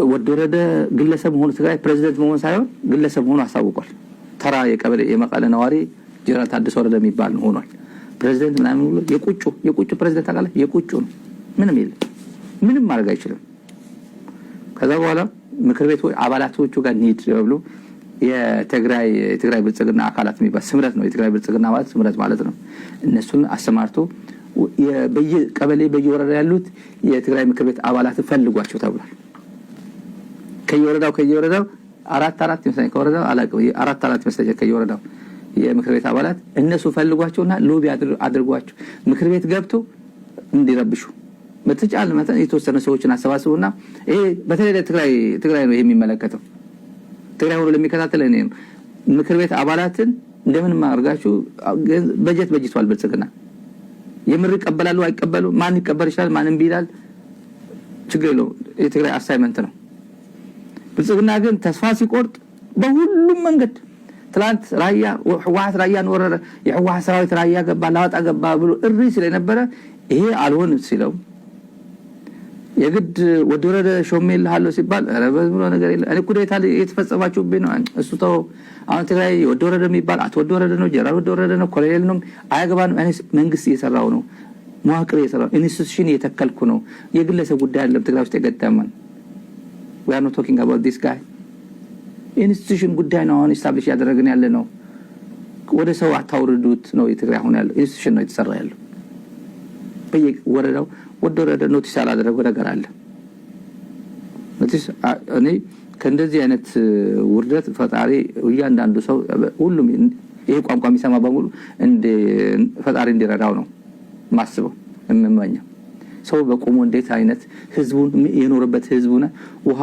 ወደረደ ግለሰብ ሆኖ ትግራይ ፕሬዝዳንት መሆን ሳይሆን ግለሰብ ሆኖ አሳውቋል። ተራ የቀበሌ የመቀለ ነዋሪ ጀነራል ታደሰ ወረደ የሚባል ሆኗል። ፕሬዝዳንት ምናምን ብሎ የቁጩ ፕሬዝዳንት አቃለ የቁጩ ነው። ምንም የለም። ምንም ማድረግ አይችልም። ከዛ በኋላ ምክር ቤት አባላቶቹ ጋር ኒድ ብሎ የትግራይ ብልጽግና አካላት የሚባል ስምረት ነው። የትግራይ ብልጽግና ማለት ስምረት ማለት ነው። እነሱን አሰማርቶ በየቀበሌ በየወረዳ ያሉት የትግራይ ምክር ቤት አባላት ፈልጓቸው ተብሏል። ከየወረዳው አራት ይመስለኛል ከወረዳው አላቀው አራት ይመስለኛል ከየወረዳው የምክር ቤት አባላት እነሱ ፈልጓቸውና ሎቢ አድርጓቸው ምክር ቤት ገብቶ እንዲረብሹ በተቻለ መጠን የተወሰነ ሰዎችን አሰባስቡና ይሄ በተለይ ትግራይ ነው የሚመለከተው። ትግራይ ሆኖ ለሚከታተል እኔ ምክር ቤት አባላትን እንደምን ማርጋችሁ በጀት በጅቷል ብልጽግና የምር ይቀበላሉ አይቀበሉ ማን ይቀበል ይችላል ማንም ቢላል ችግር ነው። የትግራይ አሳይመንት ነው። ብልጽግና ግን ተስፋ ሲቆርጥ በሁሉም መንገድ ትላንት ህወሓት ራያን ወረረ የህወሓት ሰራዊት ራያ ገባ ላወጣ ገባ ብሎ እሪ ስለነበረ ይሄ አልሆንም ሲለው የግድ ወደረደ ሾሜልሃለሁ ሲባል ረበዝ ብሎ ነገር የለ እኔ ኩዴታ የተፈጸማችሁብኝ ነው እሱ ተው። አሁን ትግራይ ወደረደ የሚባል ወደረደ ነው ጀነራል ወደረደ ነው ኮሎኔል ነው አያገባንም። እኔ መንግስት እየሰራው ነው መዋቅር እየሰራው ኢንስቲትዩሽን እየተከልኩ ነው። የግለሰብ ጉዳይ አይደለም ትግራይ ውስጥ የገጠመን። we are not talking about this guy ኢንስቲትዩሽን ጉዳይ ነው አሁን ኢስታብሊሽ ያደረግን ያለ ነው። ወደ ሰው አታውርዱት ነው የትግራይ አሁን ያለው ኢንስቲትዩሽን ነው የተሰራ ያለው። በየወረዳው ወደረደ ኖቲስ አላደረገው ነገር አለ። ኖቲስ እኔ ከእንደዚህ አይነት ውርደት ፈጣሪ እያንዳንዱ ሰው ሁሉም ይሄ ቋንቋ የሚሰማ በሙሉ እንደ ፈጣሪ እንዲረዳው ነው ማስበው እምመኘው። ሰው በቆሞ እንዴት አይነት ህዝቡን የኖርበት ህዝቡና ውሃ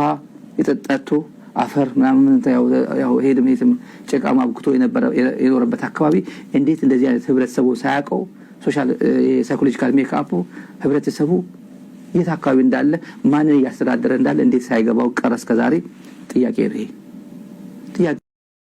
የጠጣቶ አፈር ምናምን ያው ሄድም ጭቃማ አብክቶ የኖርበት አካባቢ እንዴት እንደዚህ አይነት ህብረተሰቡ ሳያውቀው ሶሻል ሳይኮሎጂካል ሜካፕ ህብረተሰቡ የት አካባቢ እንዳለ ማንን ያስተዳደረ እንዳለ እንዴት ሳይገባው ቀረ እስከ ዛሬ ጥያቄ ነው።